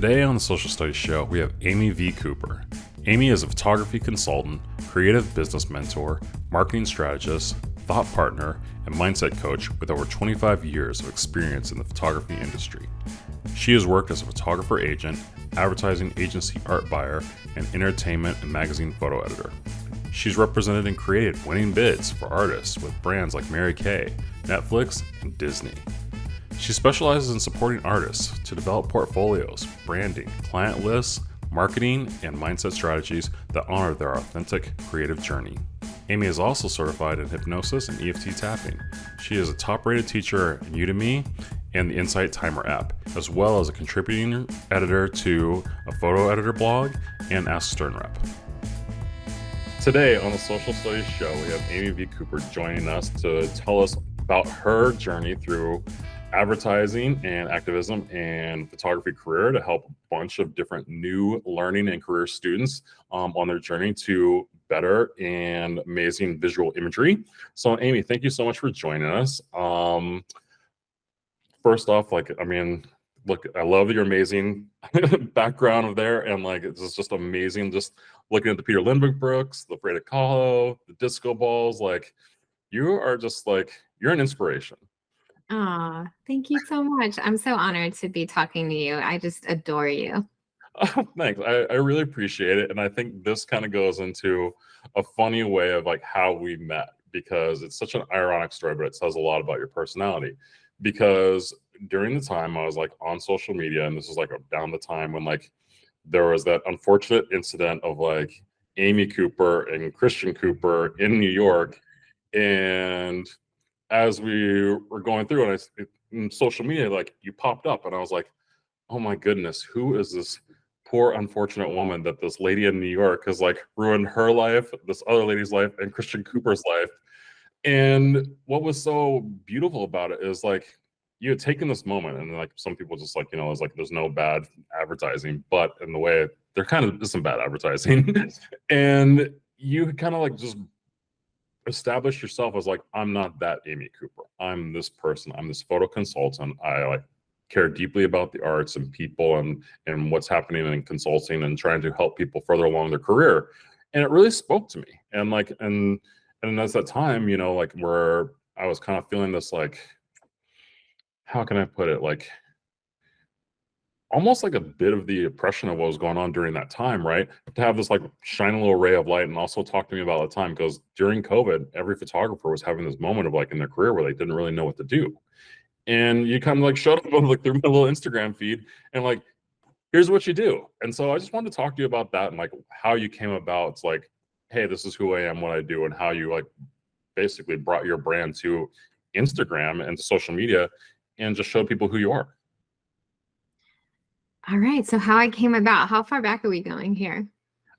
Today on the Social Studies Show, we have Amy V. Cooper. Amy is a photography consultant, creative business mentor, marketing strategist, thought partner, and mindset coach with over 25 years of experience in the photography industry. She has worked as a photographer agent, advertising agency art buyer, and entertainment and magazine photo editor. She's represented and created winning bids for artists with brands like Mary Kay, Netflix, and Disney. She specializes in supporting artists to develop portfolios, branding, client lists, marketing, and mindset strategies that honor their authentic creative journey. Amy is also certified in hypnosis and EFT tapping. She is a top-rated teacher in Udemy and the InsightTimer app, as well as a contributing editor to a photo editor blog and Ask Stern Rep. Today on the Social Studies Show, we have Amy V. Cooper joining us to tell us about her journey through advertising and activism and photography career to help a bunch of different new learning and career students on their journey to better and amazing visual imagery. So Amy, thank you so much for joining us. First off, look, I love your amazing background there, and it's just amazing just looking at the Peter Lindbergh books, the Freda Kahlo, the disco balls. You are just you're an inspiration. Oh, thank you so much. I'm so honored to be talking to you. I just adore you. Oh, thanks. I really appreciate it. And I think this kind of goes into a funny way of how we met, because it's such an ironic story, but it says a lot about your personality. Because during the time I was on social media, and this is down the time when there was that unfortunate incident of Amy Cooper and Christian Cooper in New York. And as we were going through, and in social media, you popped up, and I was like, oh my goodness, who is this poor unfortunate woman that this lady in New York has ruined her life, this other lady's life, and Christian Cooper's life. And what was so beautiful about it is you had taken this moment, and some people just there's no bad advertising, but in the way there kind of is some bad advertising. And you kind of just establish yourself as I'm not that Amy Cooper. I'm this person. I'm this photo consultant. I care deeply about the arts and people and what's happening in consulting and trying to help people further along their career. And it really spoke to me. And and that's that time, where I was kind of feeling this how can I put it? Almost a bit of the oppression of what was going on during that time, right? To have this shiny little ray of light, and also talk to me about the time, because during COVID, every photographer was having this moment of in their career where they didn't really know what to do. And you kind of showed up on through my little Instagram feed and here's what you do. And so I just wanted to talk to you about that and how you came about. It's hey, this is who I am, what I do, and how you basically brought your brand to Instagram and to social media and just showed people who you are. All right. So how I came about, how far back are we going here?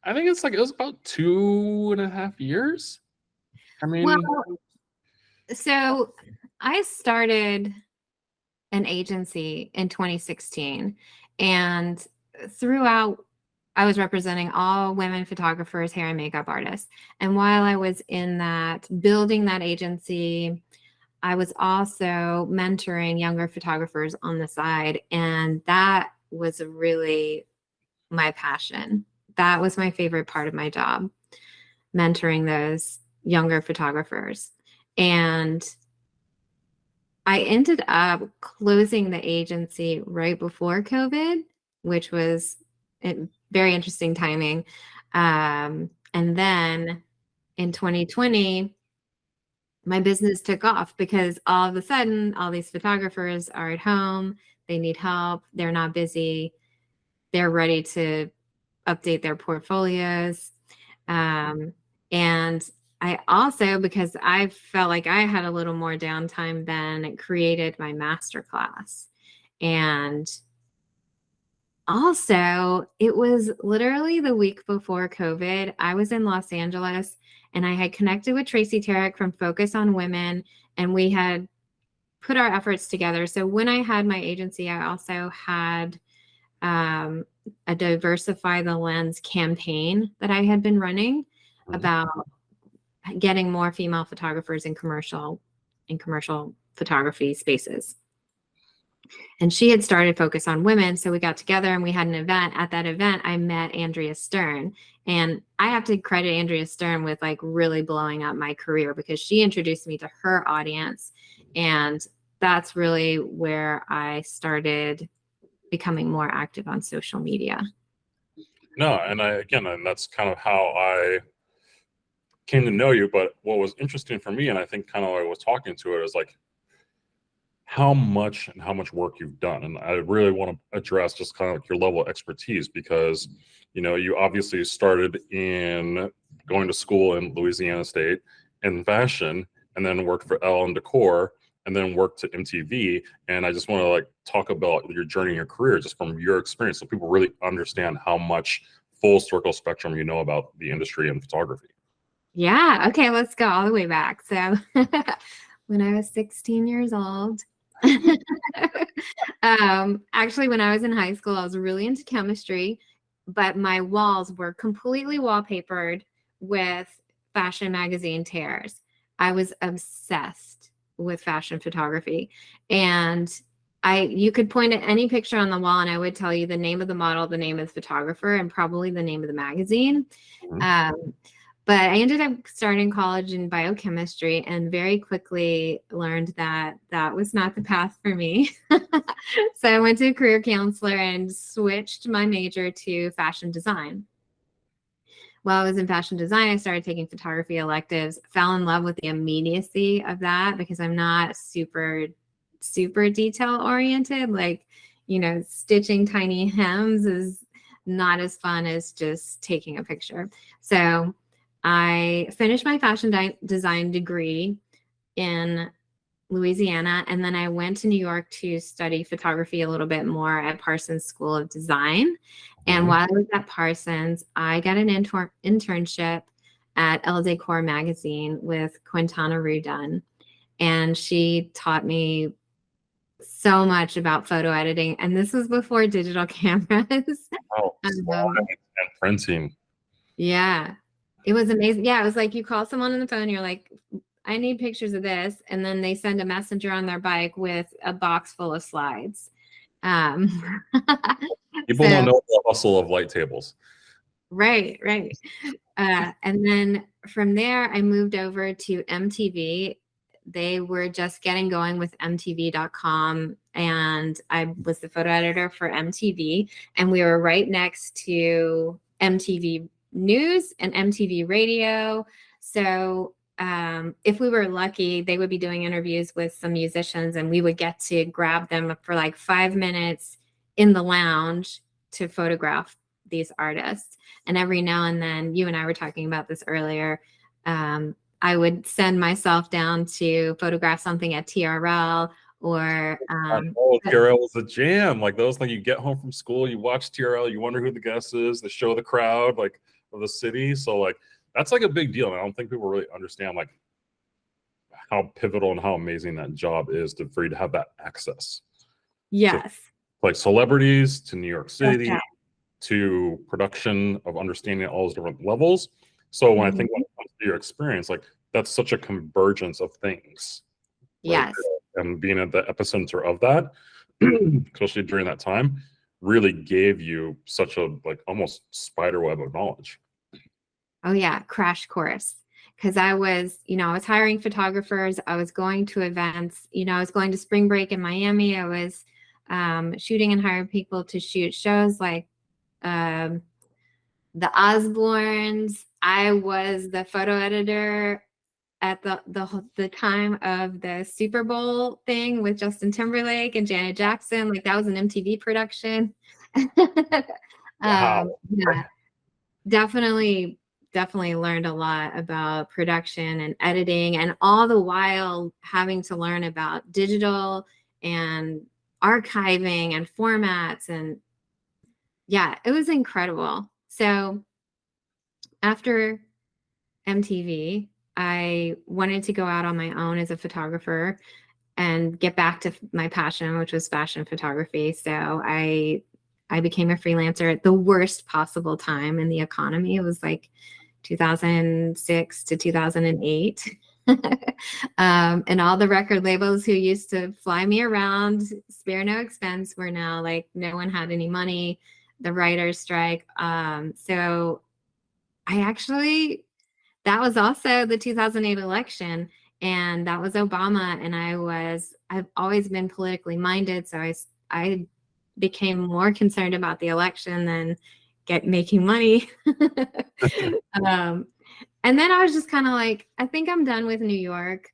I think it's it was about 2.5 years. So I started an agency in 2016, and throughout I was representing all women photographers, hair and makeup artists. And while I was in that, building that agency, I was also mentoring younger photographers on the side. And that was really my passion. That was my favorite part of my job, mentoring those younger photographers. And I ended up closing the agency right before COVID, which was very interesting timing. And then in 2020, my business took off because all of a sudden, all these photographers are at home. They need help. They're not busy. They're ready to update their portfolios. And I also, because I felt like I had a little more downtime then, created my masterclass. And also, it was literally the week before COVID. I was in Los Angeles, and I had connected with Tracy Tarek from Focus on Women, and we had put our efforts together. So when I had my agency, I also had a Diversify the Lens campaign that I had been running about getting more female photographers in commercial photography spaces. And she had started Focus on Women. So we got together and we had an event. At that event, I met Andrea Stern. And I have to credit Andrea Stern with like really blowing up my career because she introduced me to her audience. And that's really where I started becoming more active on social media. No, and that's kind of how I came to know you. But what was interesting for me, and I think kind of I was talking to it, is like how much work you've done. And I really want to address just kind of like your level of expertise because, you obviously started in going to school in Louisiana State in fashion and then worked for Ellen Decor and then worked to MTV. And I just want to like talk about your journey in your career just from your experience so people really understand how much full circle spectrum you know about the industry and photography. Yeah. Okay. Let's go all the way back. So when I was 16 years old, actually, when I was in high school, I was really into chemistry, but my walls were completely wallpapered with fashion magazine tears. I was obsessed with fashion photography. And you could point at any picture on the wall and I would tell you the name of the model, the name of the photographer, and probably the name of the magazine. Mhm. But I ended up starting college in biochemistry and very quickly learned that that was not the path for me. So I went to a career counselor and switched my major to fashion design. While I was in fashion design, I started taking photography electives, fell in love with the immediacy of that because I'm not super detail oriented. Like, stitching tiny hems is not as fun as just taking a picture. So I finished my fashion design degree in Louisiana, and then I went to New York to study photography a little bit more at Parsons School of Design. And while I was at Parsons, I got an internship at Elle Decor magazine with Quintana Rudun, and she taught me so much about photo editing. And this was before digital cameras. Oh, Um, and printing. Yeah, it was amazing. Yeah, it was like you call someone on the phone, you're like, I need pictures of this. And then they send a messenger on their bike with a box full of slides. Um, People don't so, know the hustle of light tables. right, right. And then from there, I moved over to MTV. They were just getting going with MTV.com, and I was the photo editor for MTV. And we were right next to MTV News and MTV Radio. So if we were lucky, they would be doing interviews with some musicians, and we would get to grab them for like 5 minutes in the lounge to photograph these artists. And every now and then, you and I were talking about this earlier, I would send myself down to photograph something at TRL or TRL was a jam. Like those, like you get home from school, you watch TRL, you wonder who the guest is, they show the crowd like of the city. So like that's like a big deal. And I don't think people really understand like how pivotal and how amazing that job is for you to have that access. yes. Like celebrities to New York City, Okay. to production of understanding all those different levels. So when I think when it comes to your experience, like that's such a convergence of things, right? Yes. And being at the epicenter of that, especially during that time, really gave you such a like almost spider web of knowledge. Oh yeah, crash course. Because I was hiring photographers. I was going to events. I was going to spring break in Miami. I was shooting and hiring people to shoot shows like the Osbournes. I was the photo editor at the time of the Super Bowl thing with Justin Timberlake and Janet Jackson. Like that was an MTV production. Wow. Yeah, definitely learned a lot about production and editing, and all the while having to learn about digital and archiving and formats. And yeah, it was incredible. So after MTV, I wanted to go out on my own as a photographer and get back to my passion, which was fashion photography. So I became a freelancer at the worst possible time in the economy. It was like 2006 to 2008. And all the record labels who used to fly me around, spare no expense, were now like, no one had any money, the writers strike. So I actually, that was also the 2008 election, and that was Obama. And I've always been politically minded. So I became more concerned about the election than making money. um, and then I was just kind of like, I think I'm done with New York.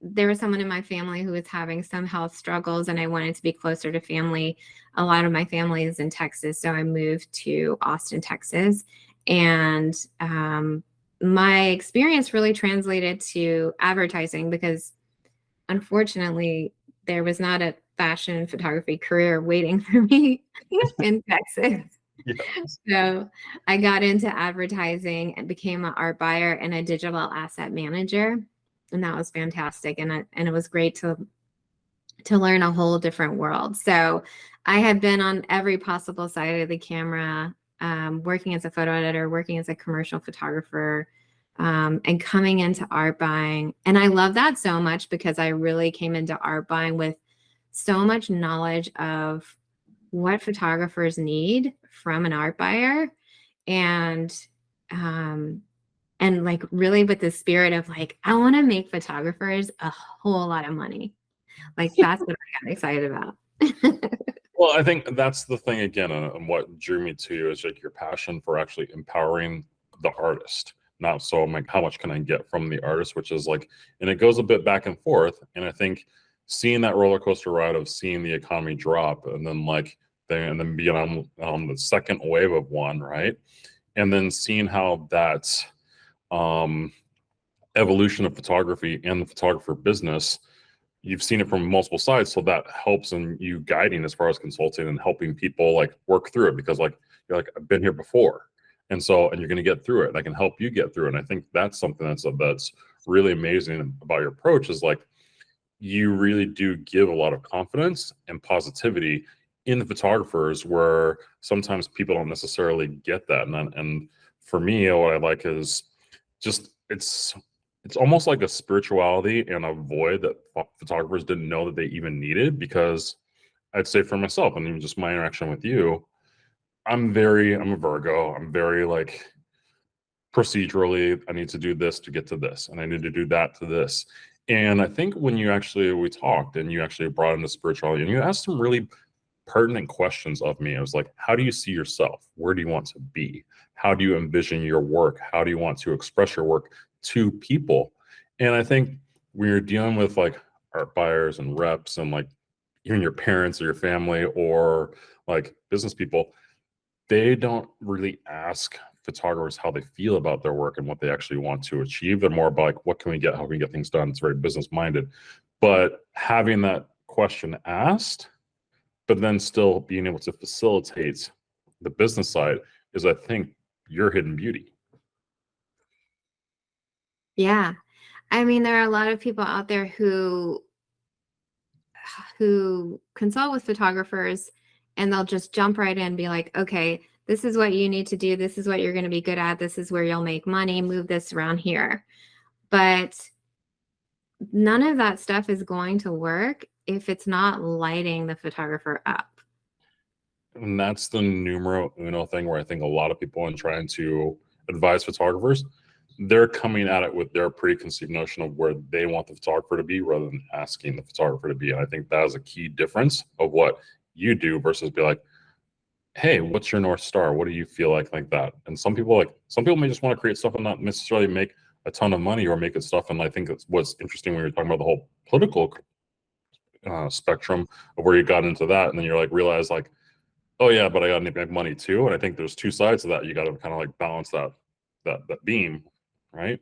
There was someone in my family who was having some health struggles, and I wanted to be closer to family. A lot of my family is in Texas, so I moved to Austin, Texas. And my experience really translated to advertising because, unfortunately, there was not a fashion photography career waiting for me in Texas. Yeah. So I got into advertising and became an art buyer and a digital asset manager. And that was fantastic. And it was great to learn a whole different world. So I had been on every possible side of the camera, working as a photo editor, working as a commercial photographer, and coming into art buying. And I love that so much because I really came into art buying with so much knowledge of what photographers need from an art buyer. And like really with the spirit of like, I want to make photographers a whole lot of money. Like that's what I got excited about. Well, I think that's the thing again, and what drew me to you is like your passion for actually empowering the artist. Not so I'm like, how much can I get from the artist, which is like, and it goes a bit back and forth. And I think seeing that roller coaster ride of seeing the economy drop, and then like, and then being on the second wave of one, right? And then seeing how that evolution of photography and the photographer business, you've seen it from multiple sides, so that helps in you guiding as far as consulting and helping people like work through it, because like you're like, I've been here before, and you're going to get through it, and I can help you get through it. And I think that's something that's really amazing about your approach, is like you really do give a lot of confidence and positivity in the photographers, where sometimes people don't necessarily get that. And for me, what I like is just it's almost like a spirituality and a void that photographers didn't know that they even needed. Because I'd say for myself, and even just my interaction with you, I'm a Virgo. I'm very like procedurally, I need to do this to get to this, and I need to do that to this. And I think when we talked and you actually brought into spirituality and you asked some really pertinent questions of me. I was like, how do you see yourself? Where do you want to be? How do you envision your work? How do you want to express your work to people? And I think when you're dealing with like art buyers and reps and like even your parents or your family or like business people, they don't really ask photographers how they feel about their work and what they actually want to achieve. They're more about like, what can we get? How can we get things done? It's very business minded. But having that question asked, but then still being able to facilitate the business side, is, I think, your hidden beauty. Yeah. I mean, there are a lot of people out there who consult with photographers, and they'll just jump right in and be like, okay, this is what you need to do. This is what you're going to be good at. This is where you'll make money. Move this around here. But none of that stuff is going to work if it's not lighting the photographer up. And that's the numero uno thing, where I think a lot of people, in trying to advise photographers, they're coming at it with their preconceived notion of where they want the photographer to be, rather than asking the photographer to be. And I think that is a key difference of what you do versus be like, hey, what's your North Star? What do you feel like that? And some people may just want to create stuff and not necessarily make a ton of money or make it stuff. And I think that's what's interesting when you're talking about the whole political spectrum of where you got into that. And then you're like, realize like, oh yeah, but I got to make money too. And I think there's two sides to that. You got to kind of like balance that beam, right?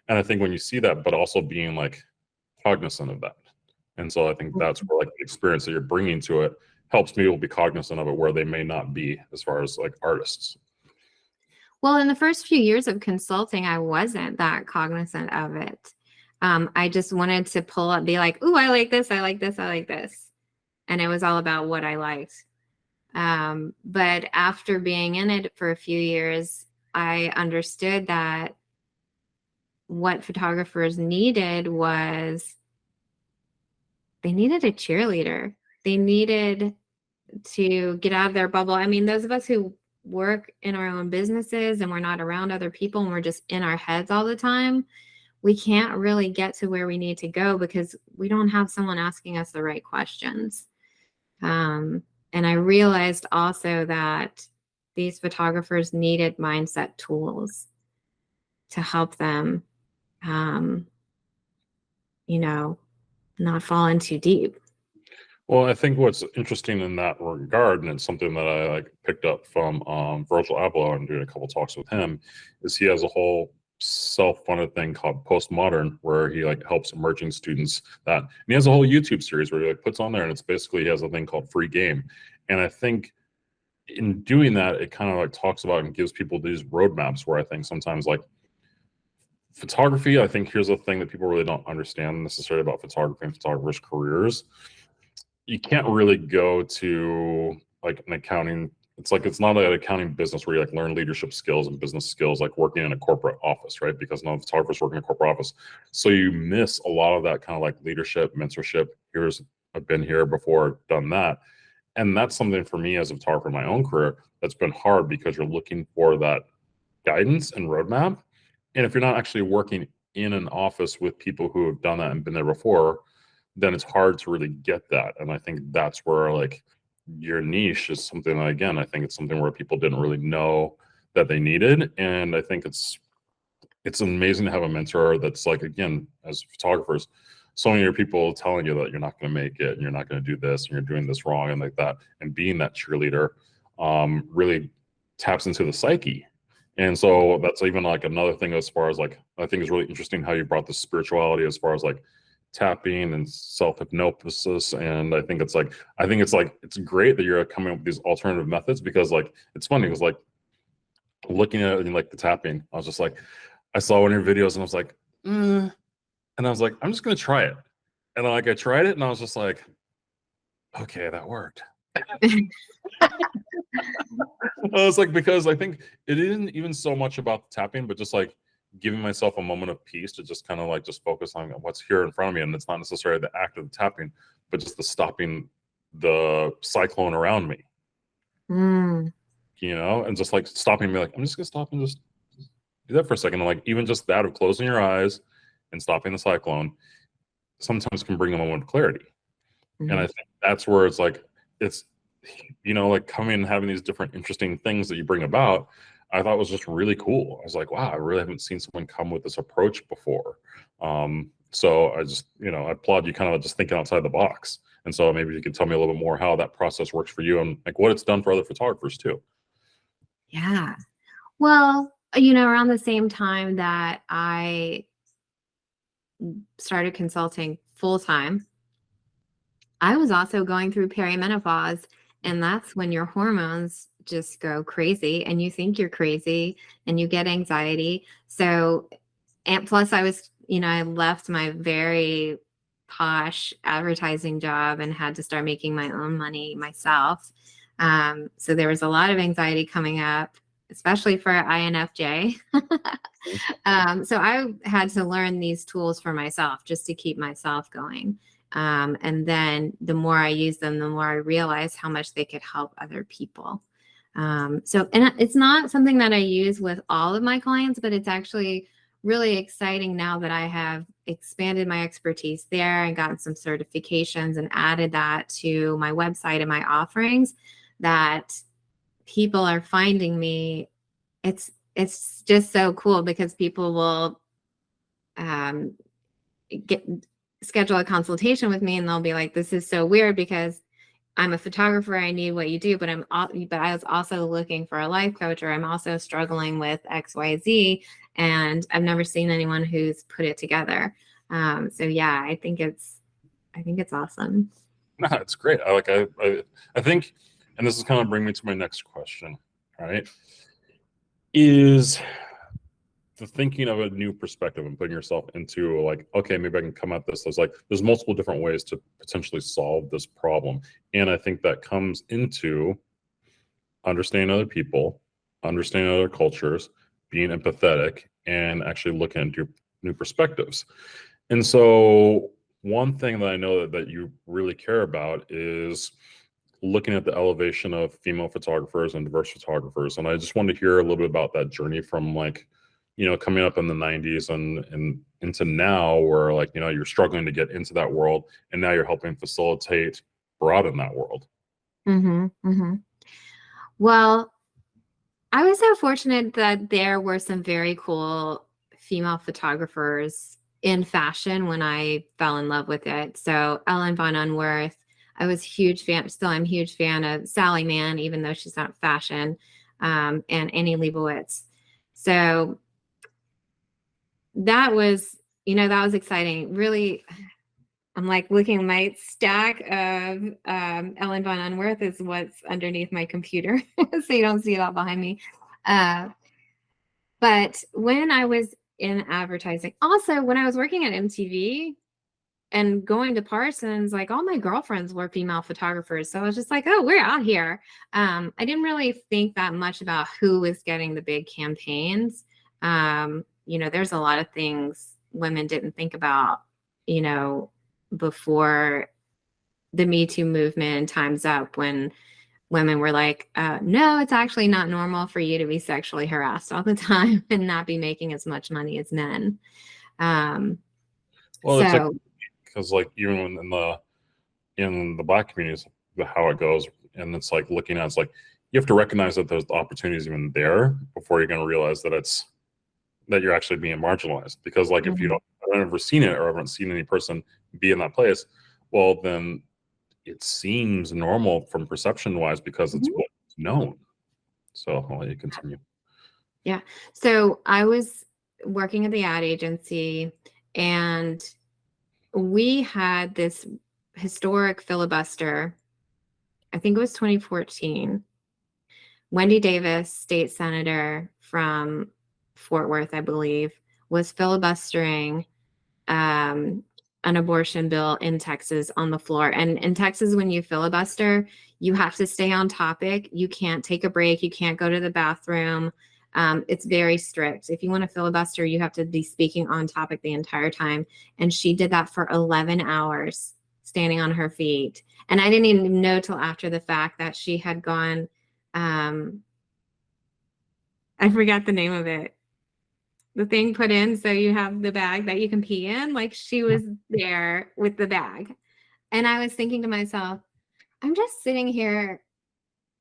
And I think when you see that, but also being like cognizant of that. And so I think that's where like the experience that you're bringing to it helps people be cognizant of it, where they may not be as far as like artists. Well, in the first few years of consulting, I wasn't that cognizant of it. I just wanted to pull up, be like, ooh, I like this, I like this, I like this. And it was all about what I liked. But after being in it for a few years, I understood that what photographers needed was they needed a cheerleader. They needed to get out of their bubble. I mean, those of us who work in our own businesses and we're not around other people and we're just in our heads all the time, we can't really get to where we need to go because we don't have someone asking us the right questions. And I realized also that these photographers needed mindset tools to help them, you know, not fall in too deep. Well, I think what's interesting in that regard, and it's something that I like picked up from Virgil Abloh and doing a couple talks with him, is he has a whole self-funded thing called Postmodern, where he like helps emerging students that, and he has a whole YouTube series where he like puts on there, and it's basically he has a thing called Free Game, and I think in doing that, it kind of like talks about and gives people these roadmaps where I think sometimes like photography, I think here's the thing that people really don't understand necessarily about photography and photographers' careers. You can't really go to like an accounting. It's like, it's not an accounting business where you like learn leadership skills and business skills, like working in a corporate office, right? Because no photographers work in a corporate office. So you miss a lot of that kind of like leadership, mentorship. I've been here before, done that. And that's something for me as a photographer in my own career that's been hard because you're looking for that guidance and roadmap. And if you're not actually working in an office with people who have done that and been there before, then it's hard to really get that. And I think that's where like your niche is something that, again, I think it's something where people didn't really know that they needed. And I think it's amazing to have a mentor that's like, again, as photographers, so many people telling you that you're not going to make it and you're not going to do this and you're doing this wrong and like that. And being that cheerleader really taps into the psyche. And so that's even like another thing as far as like, I think is really interesting how you brought the spirituality as far as like tapping and self-hypnosis. And I think it's great that you're coming up with these alternative methods, because like, it's funny, because like looking at it and like the tapping, I was just like, I saw one of your videos and I was like, and I was like, I'm just going to try it. And then like, I tried it and I was just like, okay, that worked. I was like, because I think it isn't even so much about the tapping, but just like giving myself a moment of peace to just kind of like just focus on what's here in front of me. And it's not necessarily the act of the tapping, but just the stopping the cyclone around me, you know, and just like stopping me, like, I'm just gonna stop and just do that for a second. And like, even just that of closing your eyes and stopping the cyclone sometimes can bring a moment of clarity. And I think that's where it's like, it's, you know, like coming and having these different interesting things that you bring about, I thought was just really cool. I was like, wow, I really haven't seen someone come with this approach before. So I just, you know, I applaud you kind of just thinking outside the box. And so maybe you could tell me a little bit more how that process works for you and like what it's done for other photographers too. Yeah. Well, you know, around the same time that I started consulting full time, I was also going through perimenopause, and that's when your hormones just go crazy and you think you're crazy and you get anxiety. So, and plus I was, you know, I left my very posh advertising job and had to start making my own money myself. So there was a lot of anxiety coming up, especially for INFJ. So I had to learn these tools for myself just to keep myself going. And then the more I use them, the more I realize how much they could help other people. So, and it's not something that I use with all of my clients, but it's actually really exciting now that I have expanded my expertise there and gotten some certifications and added that to my website and my offerings, that people are finding me. It's just so cool because people will schedule a consultation with me and they'll be like, this is so weird because I'm a photographer, I need what you do, but I was also looking for a life coach, or I'm also struggling with XYZ, and I've never seen anyone who's put it together. So yeah, I think it's awesome. No, it's great. I think, and this is kind of bring me to my next question, right? Is the thinking of a new perspective and putting yourself into like, okay, maybe I can come at this. There's multiple different ways to potentially solve this problem. And I think that comes into understanding other people, understanding other cultures, being empathetic, and actually looking at new perspectives. And so one thing that I know that you really care about is looking at the elevation of female photographers and diverse photographers. And I just wanted to hear a little bit about that journey from like, coming up in the 90s and into now where like, you're struggling to get into that world and now you're helping facilitate broaden that world. Well, I was so fortunate that there were some very cool female photographers in fashion when I fell in love with it. So Ellen von Unworth, I was a huge fan, still I'm a huge fan of Sally Mann, even though she's not fashion, and Annie Leibovitz. So that was, that was exciting. Really, I'm like looking at my stack of Ellen von Unworth is what's underneath my computer. So you don't see it all behind me. But when I was in advertising, also when I was working at MTV and going to Parsons, like all my girlfriends were female photographers. So I was just like, oh, we're out here. I didn't really think that much about who was getting the big campaigns. There's a lot of things women didn't think about, before the Me Too movement and Time's Up, when women were like, no, it's actually not normal for you to be sexually harassed all the time and not be making as much money as men. Well, it's like, because like even in the Black communities, how it goes, and it's like looking at, it's like you have to recognize that there's opportunities even there before you're going to realize that you're actually being marginalized. Because like if you haven't ever seen it or haven't seen any person be in that place, well then it seems normal from perception wise because it's what's known. So I'll let you continue. Yeah. So I was working at the ad agency and we had this historic filibuster. I think it was 2014. Wendy Davis, state senator from Fort Worth, I believe, was filibustering an abortion bill in Texas on the floor. And in Texas, when you filibuster, you have to stay on topic. You can't take a break. You can't go to the bathroom. It's very strict. If you want to filibuster, you have to be speaking on topic the entire time. And she did that for 11 hours, standing on her feet. And I didn't even know till after the fact that she had gone, I forgot the name of it. The thing put in so you have the bag that you can pee in. Like she was there with the bag. And I was thinking to myself, I'm just sitting here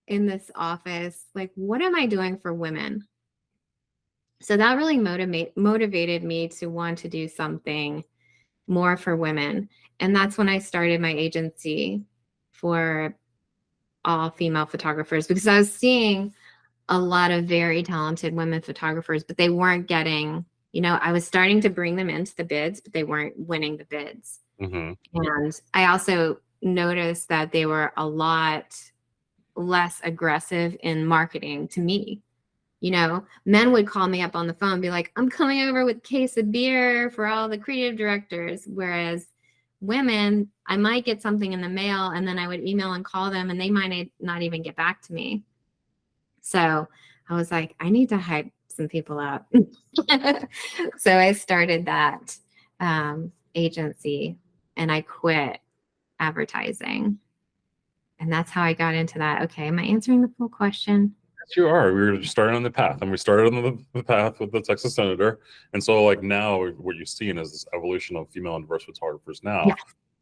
in this office. Like, what am I doing for women? So that really motivated me to want to do something more for women. And that's when I started my agency for all female photographers, because I was seeing a lot of very talented women photographers, but they weren't getting, I was starting to bring them into the bids, but they weren't winning the bids. And I also noticed that they were a lot less aggressive in marketing to me. Men would call me up on the phone and be like, I'm coming over with a case of beer for all the creative directors. Whereas women, I might get something in the mail and then I would email and call them and they might not even get back to me. So I was like, I need to hype some people up. So I started that agency and I quit advertising. And that's how I got into that. Okay, am I answering the full question? Yes, you are. We were just starting on the path, and we started on the path with the Texas senator. And so like now what you're seeing is this evolution of female and diverse photographers now. Yeah.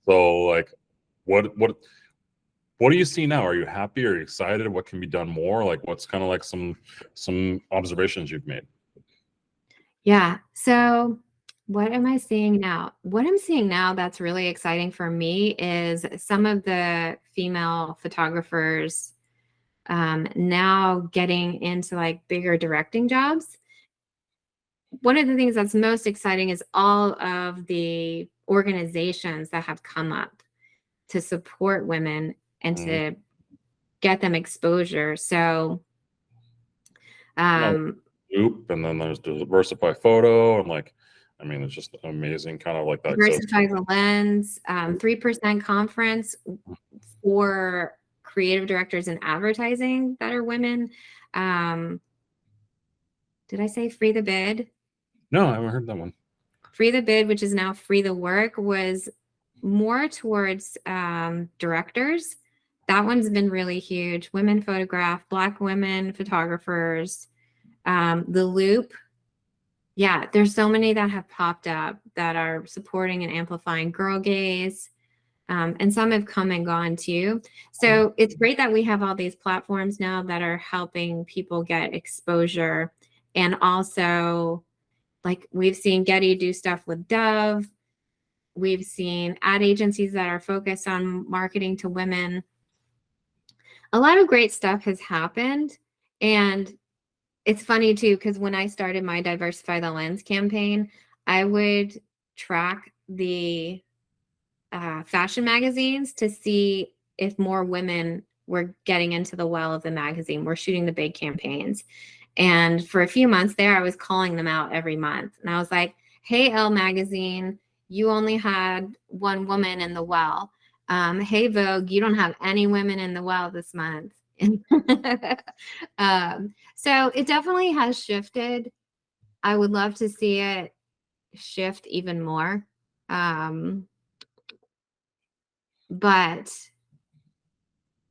So like what do you see now? Are you happy? Are you excited? What can be done more? Like what's kind of like some observations you've made? Yeah. So what am I seeing now? What I'm seeing now that's really exciting for me is some of the female photographers now getting into like bigger directing jobs. One of the things that's most exciting is all of the organizations that have come up to support women and to get them exposure. So, Loop, and then there's Diversify Photo, and like, I mean, it's just amazing, kind of like that. Diversify the Lens, 3% conference for creative directors in advertising that are women. Did I say Free the Bid? No, I haven't heard that one. Free the Bid, which is now Free the Work, was more towards directors. That one's been really huge. Women Photograph, Black women photographers, The Loop. Yeah, there's so many that have popped up that are supporting and amplifying girl gaze. And some have come and gone too. So it's great that we have all these platforms now that are helping people get exposure. And also, like, we've seen Getty do stuff with Dove. We've seen ad agencies that are focused on marketing to women. A lot of great stuff has happened. And it's funny too, because when I started my Diversify the Lens campaign, I would track the fashion magazines to see if more women were getting into the well of the magazine. We're shooting the big campaigns. And for a few months there, I was calling them out every month. And I was like, hey, Elle magazine, you only had one woman in the well. Hey, Vogue, you don't have any women in the well this month. So it definitely has shifted. I would love to see it shift even more. But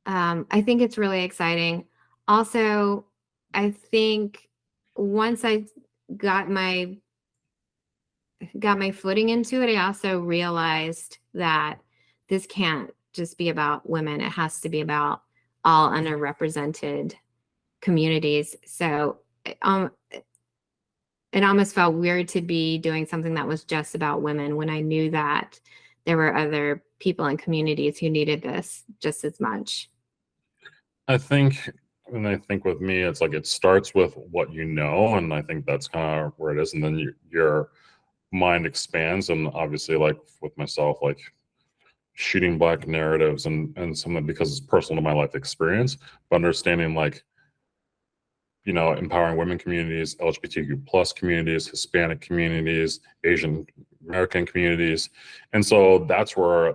I think it's really exciting. Also, I think once I got my footing into it, I also realized that this can't just be about women. It has to be about all underrepresented communities. So it almost felt weird to be doing something that was just about women when I knew that there were other people and communities who needed this just as much. I think with me, it's like it starts with what you know, and I think that's kind of where it is, and then your mind expands. And obviously, like with myself, like shooting Black narratives and some of it because it's personal to my life experience, but understanding like, you know, empowering women communities, LGBTQ plus communities, Hispanic communities, Asian American communities. And so that's where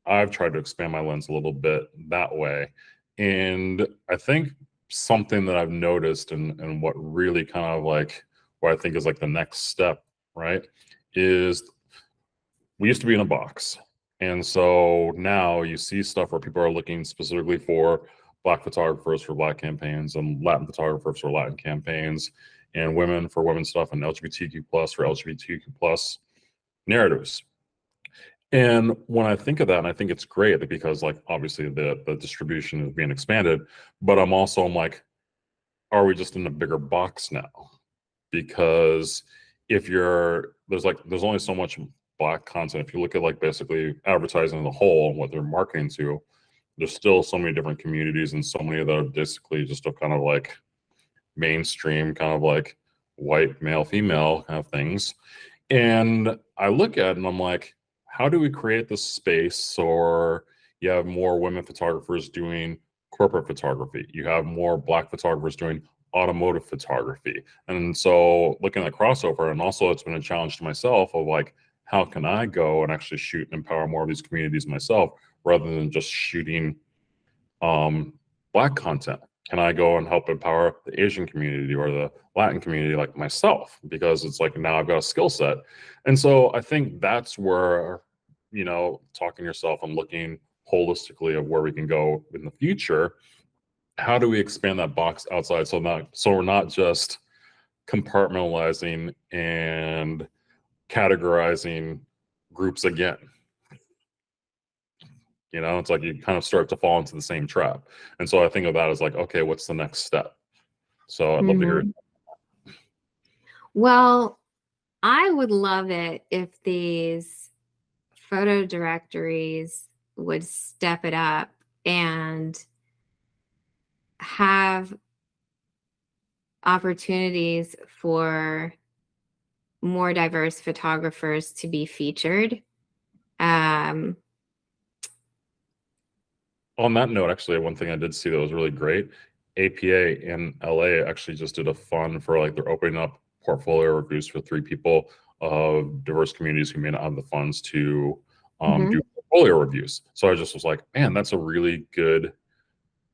I've tried to expand my lens a little bit that way. And I think something that I've noticed and what really kind of like, what I think is like the next step, right, is we used to be in a box. And so now you see stuff where people are looking specifically for Black photographers for Black campaigns and Latin photographers for Latin campaigns and women for women stuff and LGBTQ plus for LGBTQ plus narratives. And when I think of that, and I think it's great because like obviously the distribution is being expanded, but I'm like, are we just in a bigger box now? Because if there's only so much Black content. If you look at like basically advertising as a whole and what they're marketing to, there's still so many different communities and so many that are basically just a kind of like mainstream kind of like white male female kind of things. And I look at it and I'm like, how do we create this space so you have more women photographers doing corporate photography, you have more Black photographers doing automotive photography? And so looking at crossover, and also it's been a challenge to myself of like, how can I go and actually shoot and empower more of these communities myself rather than just shooting Black content? Can I go and help empower the Asian community or the Latin community like myself? Because it's like now I've got a skill set. And so I think that's where, you know, talking to yourself and looking holistically of where we can go in the future. How do we expand that box outside so we're not just compartmentalizing and categorizing groups again? You know, it's like you kind of start to fall into the same trap. And so I think of that as like, okay, what's the next step? So I'd love to hear. Well, I would love it if these photo directories would step it up and have opportunities for more diverse photographers to be featured. On that note, actually, one thing I did see that was really great, APA in LA actually just did a fund for like they're opening up portfolio reviews for 3 people of diverse communities who may not have the funds to do portfolio reviews. So I just was like, man, that's a really good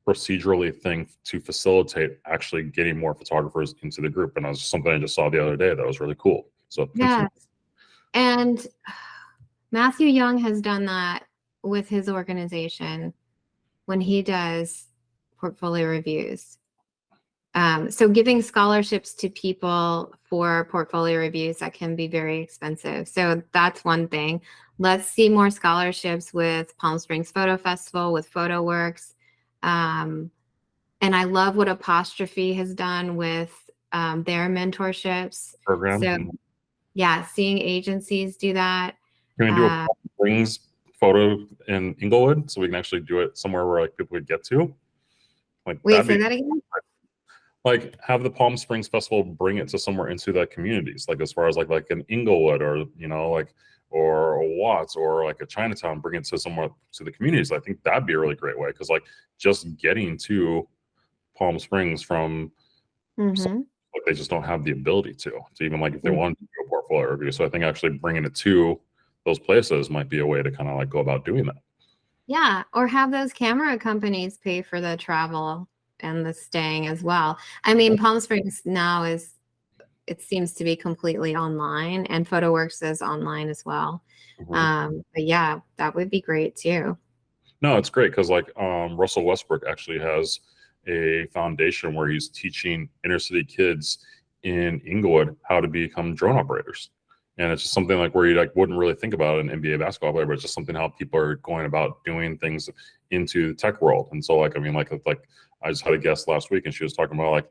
procedurally thing to facilitate actually getting more photographers into the group. And that was something I just saw the other day that was really cool. So Yeah. And Matthew Young has done that with his organization when he does portfolio reviews. So giving scholarships to people for portfolio reviews, that can be very expensive. So that's one thing. Let's see more scholarships with Palm Springs Photo Festival, with PhotoWorks. And I love what Apostrophe has done with their mentorships. Program. So yeah, seeing agencies do that. Can we do a Palm Springs photo in Inglewood so we can actually do it somewhere where like people would get to? Like, wait, say that again? Like, have the Palm Springs Festival bring it to somewhere into the communities, like as far as like an Inglewood, or like, or a Watts, or like a Chinatown, bring it to somewhere to the communities. I think that'd be a really great way, because like just getting to Palm Springs from like, they just don't have the ability to even like if they wanted to do a portfolio review. So I think actually bringing it to those places might be a way to kind of like go about doing that. Yeah, or have those camera companies pay for the travel and the staying as well. I mean, Palm Springs now it seems to be completely online, and PhotoWorks is online as well. But yeah, that would be great too. No, it's great because like Russell Westbrook actually has a foundation where he's teaching inner city kids in Inglewood how to become drone operators. And it's just something like where you like wouldn't really think about an NBA basketball player, but it's just something how people are going about doing things into the tech world. And so like, I mean, like I just had a guest last week and she was talking about like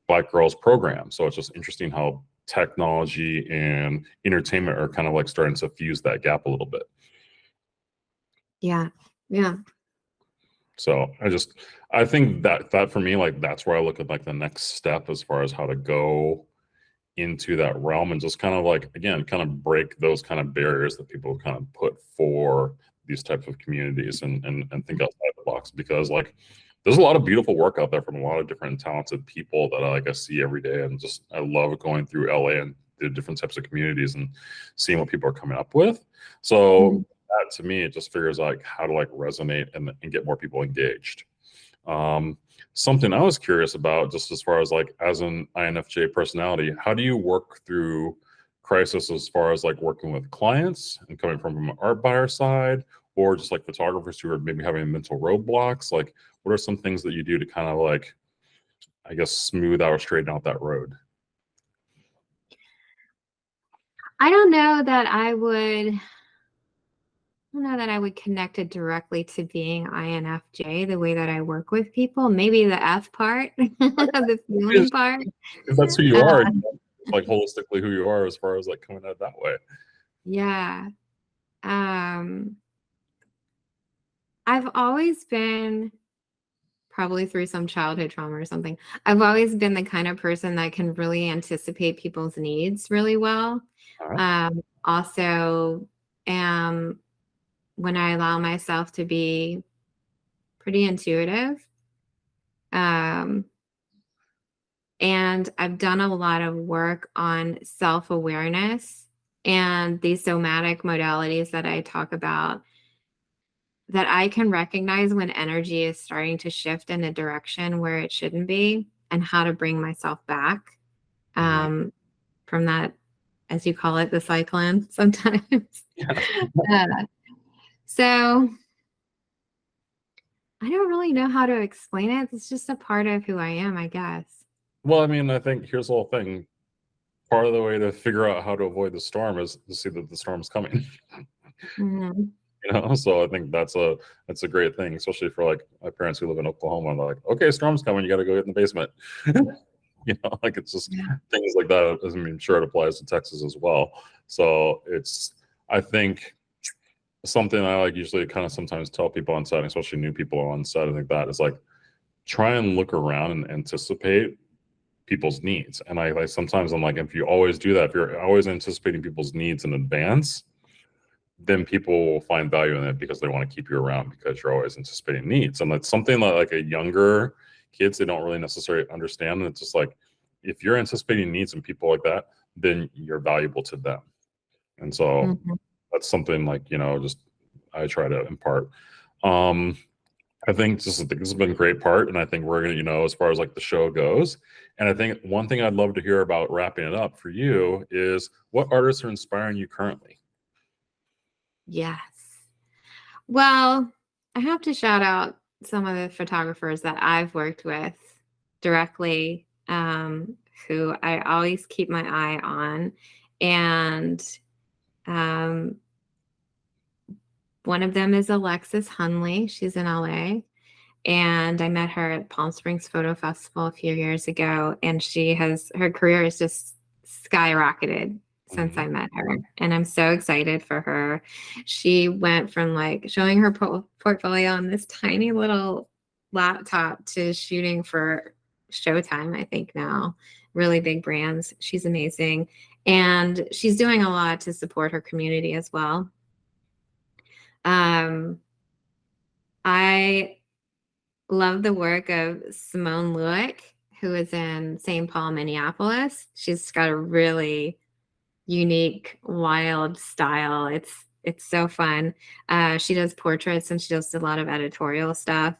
Black Girls Program. So it's just interesting how technology and entertainment are kind of like starting to fuse that gap a little bit. Yeah. Yeah. So I think that for me, like, that's where I look at like the next step as far as how to go into that realm and just kind of like, again, kind of break those kind of barriers that people kind of put for these types of communities, and think outside the box, because like there's a lot of beautiful work out there from a lot of different talented people that I see every day. And just, I love going through LA and the different types of communities and seeing what people are coming up with. So that to me, it just figures like how to like resonate and get more people engaged. Something I was curious about, just as far as like as an INFJ personality, how do you work through crisis as far as like working with clients and coming from an art buyer side, or just like photographers who are maybe having mental roadblocks? Like, what are some things that you do to kind of like, I guess, smooth out or straighten out that road? I don't know that I would connect it directly to being INFJ the way that I work with people. Maybe the F part, the feeling part. If that's who you are, like holistically who you are as far as like coming out that way. Yeah. I've always been, probably through some childhood trauma or something, I've always been the kind of person that can really anticipate people's needs really well. Also am, when I allow myself to be pretty intuitive. And I've done a lot of work on self-awareness and these somatic modalities that I talk about, that I can recognize when energy is starting to shift in a direction where it shouldn't be, and how to bring myself back from that, as you call it, the cyclone sometimes. So I don't really know how to explain it. It's just a part of who I am, I guess. Well, I mean, I think here's the whole thing. Part of the way to figure out how to avoid the storm is to see that the storm's coming. So I think that's a great thing, especially for like my parents who live in Oklahoma. They're like, okay, storm's coming, you got to go get in the basement. Like it's just things like that. I mean, sure, it applies to Texas as well. So it's, I think, something I like usually kind of sometimes tell people on set, especially new people on set, I think that is like, try and look around and anticipate people's needs. And I sometimes I'm like, if you always do that, if you're always anticipating people's needs in advance, then people will find value in it because they want to keep you around because you're always anticipating needs. And that's something that like a younger kids, they don't really necessarily understand. And it's just like, if you're anticipating needs and people like that, then you're valuable to them. And so that's something like, just I try to impart. I think this has been a great part, and I think we're gonna, as far as like the show goes. And I think one thing I'd love to hear about wrapping it up for you is what artists are inspiring you currently. Yes. Well, I have to shout out some of the photographers that I've worked with directly, who I always keep my eye on. And um, one of them is Alexis Hunley. She's in LA. And I met her at Palm Springs Photo Festival a few years ago. And her career has just skyrocketed since Mhm. I met her. And I'm so excited for her. She went from like showing her portfolio on this tiny little laptop to shooting for Showtime, I think now, really big brands. She's amazing. And she's doing a lot to support her community as well. Um, I love the work of Simone Lewick, who is in St. Paul, Minneapolis. She's got a really unique, wild style. It's so fun. She does portraits and she does a lot of editorial stuff.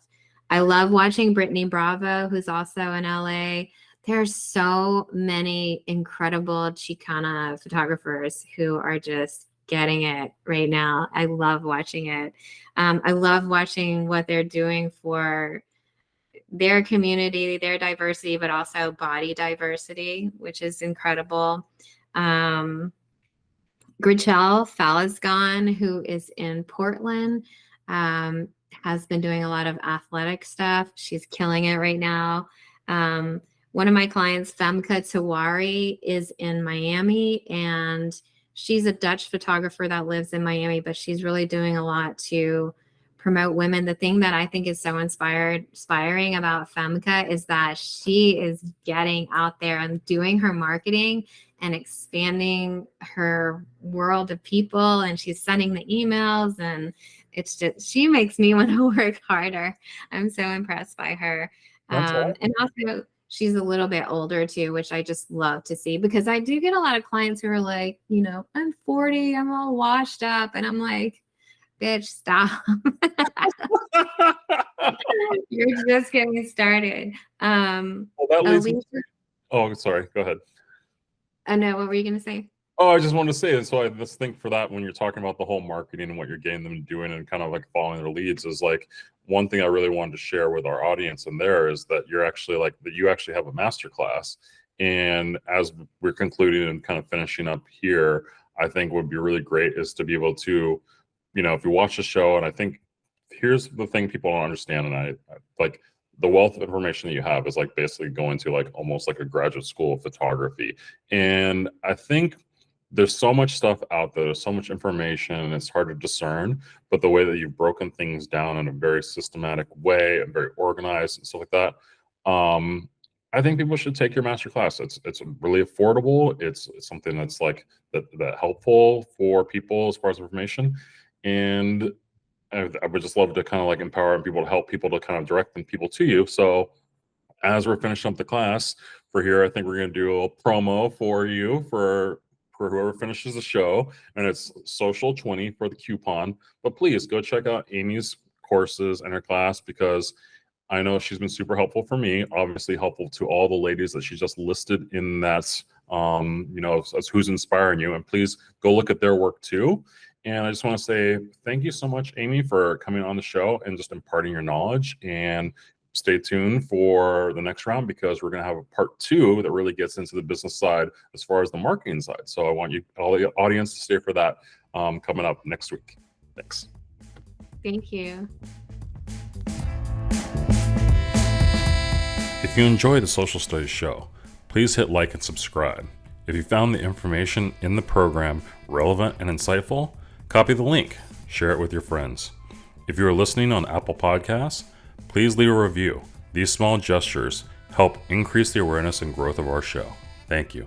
I love watching Brittany Bravo, who's also in LA. There's so many incredible Chicana photographers who are just getting it right now. I love watching it. I love watching what they're doing for their community, their diversity, but also body diversity, which is incredible. Um, Grichelle Falazgon, who is in Portland, has been doing a lot of athletic stuff. She's killing it right now. One of my clients, Femke Tawari, is in Miami, and she's a Dutch photographer that lives in Miami, but she's really doing a lot to promote women. The thing that I think is so inspiring about Femke is that she is getting out there and doing her marketing and expanding her world of people, and she's sending the emails, and it's just, she makes me want to work harder. I'm so impressed by her. That's And awesome. also she's a little bit older too, which I just love to see, because I do get a lot of clients who are like, I'm 40, I'm all washed up, and I'm like, bitch, stop. You're just getting started. Well, that leads me. Alicia, Oh, sorry. Go ahead. oh no, what were you gonna say? Oh, I just wanted to say, and so I just think for that, when you're talking about the whole marketing and what you're getting them doing and kind of like following their leads, is like one thing I really wanted to share with our audience and there is that you're actually like that you actually have a master class. And as we're concluding and kind of finishing up here, I think would be really great is to be able to, if you watch the show, and I think here's the thing people don't understand, and I like the wealth of information that you have is like basically going to like almost like a graduate school of photography. And I think there's so much stuff out there, there's so much information, and it's hard to discern. But the way that you've broken things down in a very systematic way and very organized and stuff like that, I think people should take your master class. It's really affordable. It's something that's like that helpful for people as far as information. And I would just love to kind of like empower people to help people to kind of direct them people to you. So as we're finishing up the class for here, I think we're going to do a promo for you for whoever finishes the show, and it's social 20 for the coupon. But please go check out Amy's courses and her class, because I know she's been super helpful for me, obviously helpful to all the ladies that she just listed in that, as who's inspiring you. And please go look at their work too. And I just want to say thank you so much, Amy, for coming on the show and just imparting your knowledge. And stay tuned for the next round, because we're going to have a part 2 that really gets into the business side as far as the marketing side. So I want you, all the audience, to stay for that coming up next week. Thanks. Thank you. If you enjoy the Social Studies Show, please hit like and subscribe. If you found the information in the program relevant and insightful, copy the link, share it with your friends. If you are listening on Apple Podcasts, please leave a review. These small gestures help increase the awareness and growth of our show. Thank you.